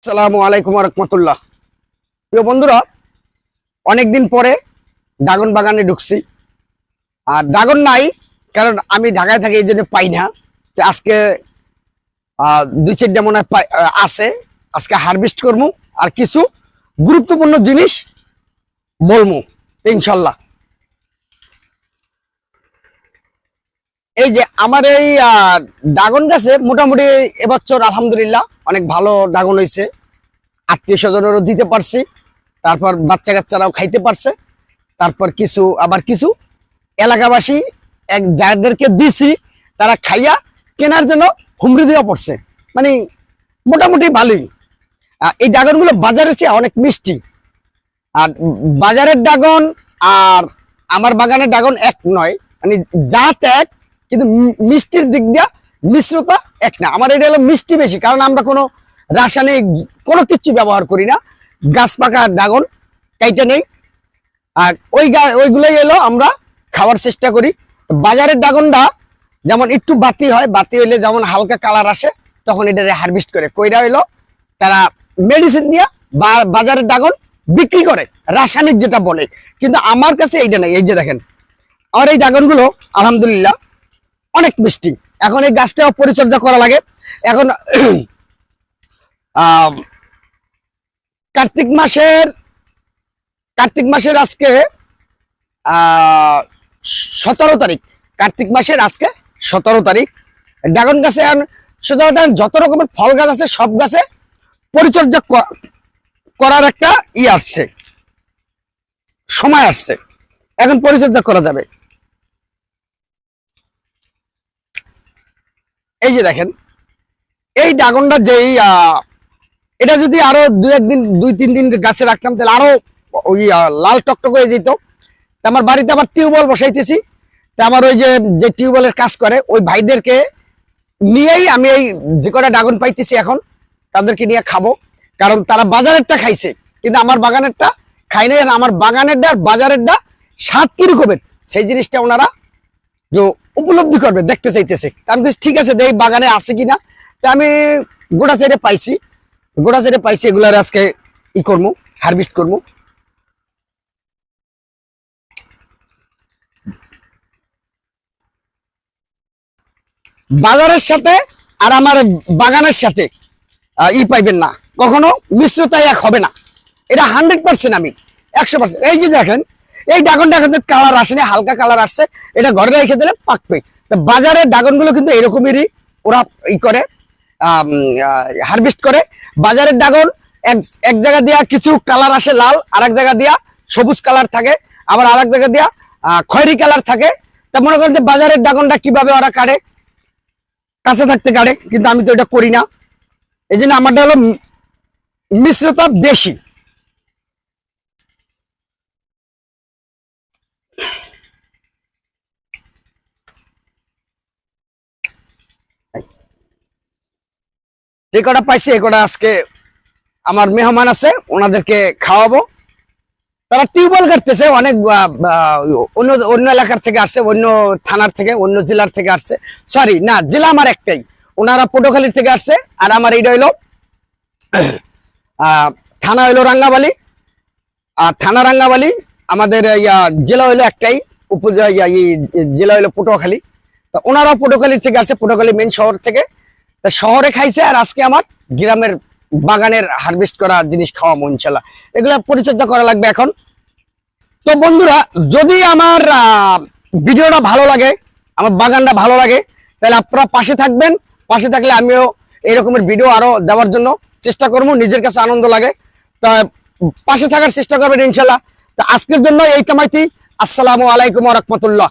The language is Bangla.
আসসালামু আলাইকুম রহমতুল্লাহ। প্রিয় বন্ধুরা, অনেকদিন পরে ড্রাগন বাগানে ঢুকছি। আর ড্রাগন নাই, কারণ আমি ঢাকায় থাকি, এই জন্য পাই না। তো আজকে দুই চারটা মনে হয় আছে। আজকে হারভেস্ট করবো আর কিছু গুরুত্বপূর্ণ জিনিস বলবো ইনশাল্লাহ। এই যে আমার এই ড্রাগন গাছে মোটামুটি এবছর আলহামদুলিল্লাহ অনেক ভালো ড্রাগন হয়েছে। আত্মীয় স্বজনেরও দিতে পারছি, তারপর বাচ্চা কাচ্চারাও খাইতে পারছে, তারপর কিছু এলাকাবাসী যাদেরকে দিছি তারা খাইয়া কেনার জন্য হুমড়ি দেওয়া পড়ছে। মানে মোটামুটি ভালোই। এই ড্রাগনগুলো বাজারে চেয়ে অনেক মিষ্টি। আর বাজারের ড্রাগন আর আমার বাগানের ড্রাগন এক নয়, মানে জাত এক, কিন্তু মিষ্টির দিক দিয়া মিশ্রতা এক না। আমার এটা হলো মিষ্টি বেশি, কারণ আমরা কোনো রাসায়নিক কোনো কিছু ব্যবহার করি না। গাছ পাকা ড্রাগন কাইটা নেই। আর ওইগুলোই এলো আমরা খাওয়ার চেষ্টা করি। বাজারের ড্রাগনটা যেমন একটু বাতি হয়, বাতি হইলে যেমন হালকা কালার আসে, তখন এটা হারভেস্ট করে কইরা হইলো তারা মেডিসিন দিয়া বাজারের ড্রাগন বিক্রি করে, রাসায়নিক যেটা বলে। কিন্তু আমার কাছে এইটা নেই। এই যে দেখেন আমার এই ড্রাগনগুলো আলহামদুলিল্লাহ অনেক মিষ্টি। এখন এই গাছটাও পরিচর্যা করা লাগে। এখন কার্তিক মাসের আজকে 17 তারিখ। কার্তিক মাসের আজকে 17 তারিখ। ড্রাগন গাছে যত রকমের ফল গাছ আছে সব গাছে পরিচর্যা করার একটা আসছে, সময় আসছে, এখন পরিচর্যা করা যাবে। এই যে দেখেন এই ড্রাগনটা যেই এটা যদি আরো দুই তিন দিন গাছে রাখতাম তাহলে আরো ওই লাল টকটক হয়ে যেত। আমার বাড়িতে আবার টিউবওয়েল বসাইতেছি। তা আমার ওই যে টিউবওয়েলের কাজ করে ওই ভাইদেরকে নিয়েই আমি এই যে কটা ড্রাগন পাইতেছি এখন তাদেরকে নিয়ে খাবো। কারণ তারা বাজারেরটা খাইছে, কিন্তু আমার বাগানেরটা খাই নাই। আমার বাগানেরটা আর বাজারেরটা স্বাদ কিরকমের সেই জিনিসটা ওনারা উপলব্ধি করবে, দেখতে চাইতেছে। আমি ঠিক আছে দেই বাগানে আছে কিনা। তা আমি গোটা সাইডে পাইছি এগুলার আজকে করবো, হারভেস্ট করবো। বাজারের সাথে আর আমার বাগানের সাথে পাইবেন না, কখনো মিশ্রতা এক হবে না। এটা 100% আমি 100%। এই যে দেখেন এই ড্রাগনটা কালার আসেনি, হালকা কালার আসছে, এটা ঘরে রেখে দিলে পাকবে। বাজারের ড্রাগনগুলো কিন্তু এরকমেরই ওরা করে হারভেস্ট করে। বাজারের ড্রাগন এক জায়গা দিয়া কিছু কালার আসে লাল, আর এক জায়গা দিয়া সবুজ কালার থাকে, আবার আর এক জায়গা দিয়া খয়েরি কালার থাকে। তা মনে করেন যে বাজারের ড্রাগনটা কিভাবে ওরা কাটে, কাছে থাকতে কাটে, কিন্তু আমি তো এটা করি না। এই জন্য আমারটা হলো মিশ্রতা বেশি। যে কটা পাইছি এ কটা আজকে আমার মেহমান আছে, ওনাদেরকে খাওয়াবো। তারা টিউবওয়েল কাটতেছে, অনেক অন্য এলাকার থেকে আসছে, অন্য থানার থেকে, অন্য জেলার থেকে আসছে। সরি না, জেলা আমার একটাই, ওনারা পটুয়াখালীর থেকে আসছে। আর আমার এইটা হইলো থানা হইলো রাঙ্গাবালি, আর থানা রাঙ্গাবালি। আমাদের জেলা হইলো একটাই, জেলা হইলো পটুয়াখালী। তা ওনারাও পটুয়াখালীর থেকে আসছে, পটুয়াখালী মেন শহর থেকে। তা শহরে খাইছে, আর আজকে আমার গ্রামের বাগানের হারভেস্ট করা জিনিস খাওয়াবো ইনশাল্লাহ। এগুলা পরিচর্যা করা লাগবে এখন। তো বন্ধুরা, যদি আমার ভিডিওটা ভালো লাগে, আমার বাগানটা ভালো লাগে, তাহলে আপনারা পাশে থাকবেন। পাশে থাকলে আমিও এরকমের ভিডিও আরো দেওয়ার জন্য চেষ্টা করবো, নিজের কাছে আনন্দ লাগে। তা পাশে থাকার চেষ্টা করবেন ইনশাল্লাহ। তা আজকের জন্য এই কামাইতি। আসসালামু আলাইকুম ওয়া রাহমাতুল্লাহ।